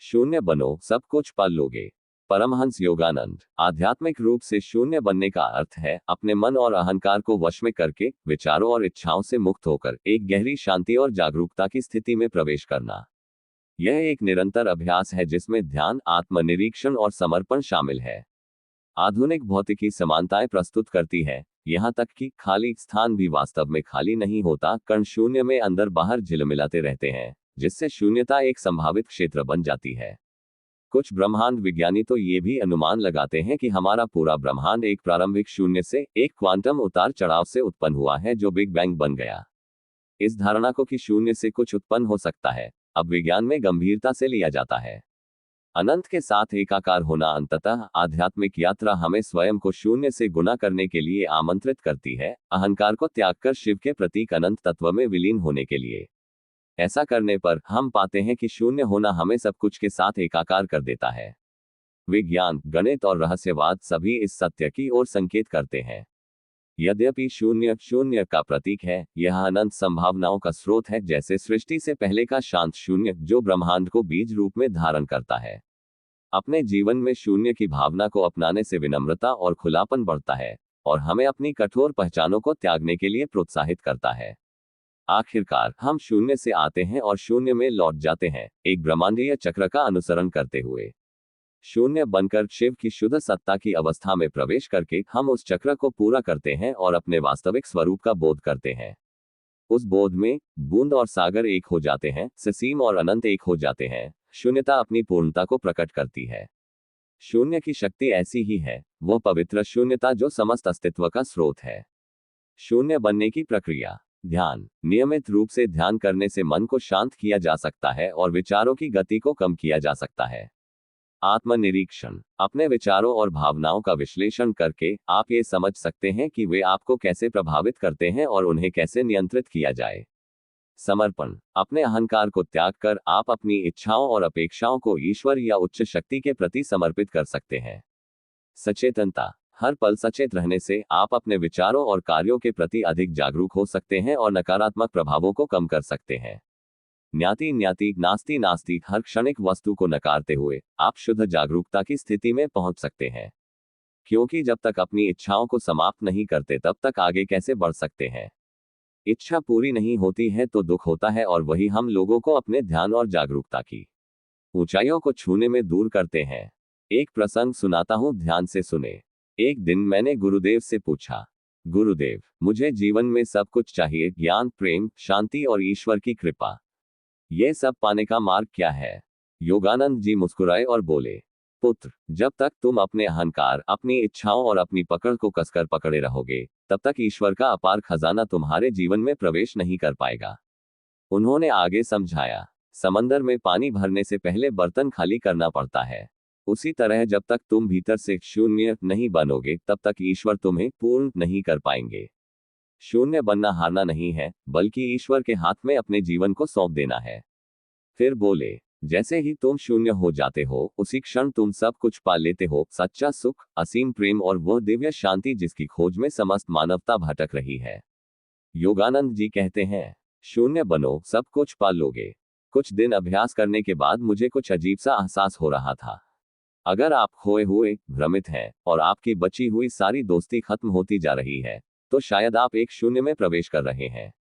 शून्य बनो, सब कुछ पा लोगे। परमहंस योगानंद। आध्यात्मिक रूप से शून्य बनने का अर्थ है अपने मन और अहंकार को वश में करके विचारों और इच्छाओं से मुक्त होकर एक गहरी शांति और जागरूकता की स्थिति में प्रवेश करना। यह एक निरंतर अभ्यास है जिसमें ध्यान, आत्मनिरीक्षण और समर्पण शामिल है। आधुनिक भौतिकी समानताएं प्रस्तुत करती है, यहाँ तक कि खाली स्थान भी वास्तव में खाली नहीं होता, कण शून्य में अंदर बाहर झिलमिलाते रहते हैं, जिससे शून्यता एक संभावित क्षेत्र बन जाती है। कुछ ब्रह्मांड विज्ञानी तो ये भी अनुमान लगाते हैं कि हमारा पूरा ब्रह्मांड एक प्रारंभिक शून्य से एक क्वांटम उतार चढ़ाव से उत्पन्न हुआ है जो बिग बैंग बन गया। इस धारणा को कि शून्य से कुछ उत्पन्न हो सकता है अब विज्ञान में गंभीरता से लिया जाता है। अनंत के साथ एकाकार होना अंततः आध्यात्मिक यात्रा हमें स्वयं को शून्य से गुना करने के लिए आमंत्रित करती है, अहंकार को त्याग कर शिव के प्रतीक अनंत तत्व में विलीन होने के लिए। ऐसा करने पर हम पाते हैं कि शून्य होना हमें सब कुछ के साथ एकाकार कर देता है। विज्ञान, गणित और रहस्यवाद सभी इस सत्य की ओर संकेत करते हैं। यद्यपि शून्य शून्य का प्रतीक है, यह अनंत संभावनाओं का स्रोत है, जैसे सृष्टि से पहले का शांत शून्य जो ब्रह्मांड को बीज रूप में धारण करता है। अपने जीवन में शून्य की भावना को अपनाने से विनम्रता और खुलापन बढ़ता है और हमें अपनी कठोर पहचानों को त्यागने के लिए प्रोत्साहित करता है। आखिरकार हम शून्य से आते हैं और शून्य में लौट जाते हैं, एक ब्रह्मांडीय चक्र का अनुसरण करते हुए। शून्य बनकर शिव की शुद्ध सत्ता की अवस्था में प्रवेश करके हम उस चक्र को पूरा करते हैं और अपने वास्तविक स्वरूप का बोध करते हैं। उस बोध में बूंद और सागर एक हो जाते हैं, ससीम और अनंत एक हो जाते हैं। शून्यता अपनी पूर्णता को प्रकट करती है। शून्य की शक्ति ऐसी ही है, वह पवित्र शून्यता जो समस्त अस्तित्व का स्रोत है। शून्य बनने की प्रक्रिया। ध्यान। नियमित रूप से ध्यान करने से मन को शांत किया जा सकता है और विचारों की गति को कम किया जा सकता है। आत्मनिरीक्षण। अपने विचारों और भावनाओं का विश्लेषण करके आप ये समझ सकते हैं कि वे आपको कैसे प्रभावित करते हैं और उन्हें कैसे नियंत्रित किया जाए। समर्पण। अपने अहंकार को त्याग कर आप अपनी इच्छाओं और अपेक्षाओं को ईश्वर या उच्च शक्ति के प्रति समर्पित कर सकते हैं। सचेतनता। हर पल सचेत रहने से आप अपने विचारों और कार्यों के प्रति अधिक जागरूक हो सकते हैं और नकारात्मक प्रभावों को कम कर सकते हैं। ज्ञाति न्याति नास्ति नास्ति। हर क्षणिक वस्तु को नकारते हुए आप शुद्ध जागरूकता की स्थिति में पहुंच सकते हैं, क्योंकि जब तक अपनी इच्छाओं को समाप्त नहीं करते तब तक आगे कैसे बढ़ सकते हैं। इच्छा पूरी नहीं होती है तो दुख होता है और वही हम लोगों को अपने ध्यान और जागरूकता की ऊंचाइयों को छूने में दूर करते हैं। एक प्रसंग सुनाता हूं, ध्यान से सुने। एक दिन मैंने गुरुदेव से पूछा, गुरुदेव, मुझे जीवन में सब कुछ चाहिए, ज्ञान, प्रेम, शांति और ईश्वर की कृपा। ये सब पाने का मार्ग क्या है? योगानंद जी मुस्कुराए और बोले, पुत्र, जब तक तुम अपने अहंकार, अपनी इच्छाओं और अपनी पकड़ को कसकर पकड़े रहोगे, तब तक ईश्वर का अपार खजाना तुम्हारे जीवन में प्रवेश नहीं कर पाएगा। उन्होंने आगे समझाया, समंदर में पानी भरने से पहले बर्तन खाली करना पड़ता है। उसी तरह जब तक तुम भीतर से शून्य नहीं बनोगे तब तक ईश्वर तुम्हें पूर्ण नहीं कर पाएंगे। शून्य बनना हारना नहीं है, बल्कि ईश्वर के हाथ में अपने जीवन को सौंप देना है। फिर बोले, जैसे ही तुम शून्य हो जाते हो उसी क्षण तुम सब कुछ पा लेते हो, सच्चा सुख, असीम प्रेम और वह दिव्य शांति जिसकी खोज में समस्त मानवता भटक रही है। योगानंद जी कहते हैं, शून्य बनो, सब कुछ पा लोगे। कुछ दिन अभ्यास करने के बाद मुझे कुछ अजीब सा एहसास हो रहा था। अगर आप खोए हुए, भ्रमित हैं और आपकी बची हुई सारी दोस्ती खत्म होती जा रही है, तो शायद आप एक शून्य में प्रवेश कर रहे हैं।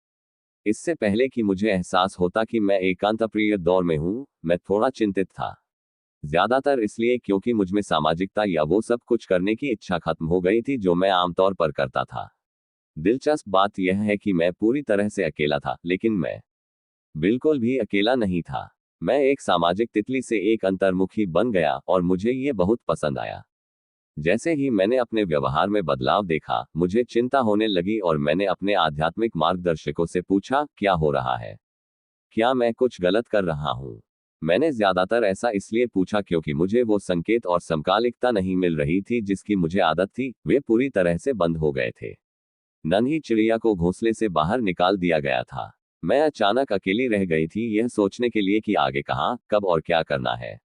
इससे पहले कि मुझे एहसास होता कि मैं एकांत प्रिय दौर में हूं, मैं थोड़ा चिंतित था। ज्यादातर इसलिए क्योंकि मुझमें सामाजिकता या वो सब कुछ करने की इच्छा खत्म हो गई थी जो मैं आमतौर पर करता था। दिलचस्प बात यह है कि मैं पूरी तरह से अकेला था, लेकिन मैं बिल्कुल भी अकेला नहीं था। मैं एक सामाजिक तितली से एक अंतर्मुखी बन गया और मुझे ये बहुत पसंद आया। जैसे ही मैंने अपने व्यवहार में बदलाव देखा, मुझे चिंता होने लगी और मैंने अपने आध्यात्मिक मार्गदर्शकों से पूछा, क्या हो रहा है? क्या मैं कुछ गलत कर रहा हूँ? मैंने ज्यादातर ऐसा इसलिए पूछा क्योंकि मुझे वो संकेत और समकालिकता नहीं मिल रही थी जिसकी मुझे आदत थी, वे पूरी तरह से बंद हो गए थे। नन्ही चिड़िया को घोंसले से बाहर निकाल दिया गया था। मैं अचानक अकेली रह गई थी, यह सोचने के लिए कि आगे कहाँ, कब और क्या करना है।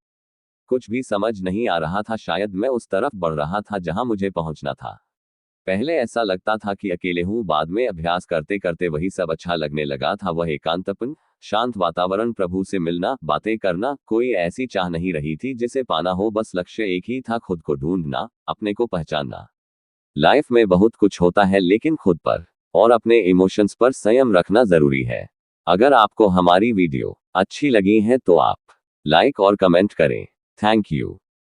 कुछ भी समझ नहीं आ रहा था। शायद मैं उस तरफ बढ़ रहा था जहां मुझे पहुंचना था। पहले ऐसा लगता था कि अकेले हूं, बाद में अभ्यास करते करते वही सब अच्छा लगने लगा था। वह एकांतपन, शांत वातावरण, प्रभु से मिलना, बातें करना, कोई ऐसी चाह नहीं रही थी जिसे पाना हो, बस लक्ष्य एक ही था, खुद को ढूंढना, अपने को पहचानना। लाइफ में बहुत कुछ होता है, लेकिन खुद पर और अपने इमोशंस पर संयम रखना जरूरी है। अगर आपको हमारी वीडियो अच्छी लगी है तो आप लाइक और कमेंट करें। Thank you.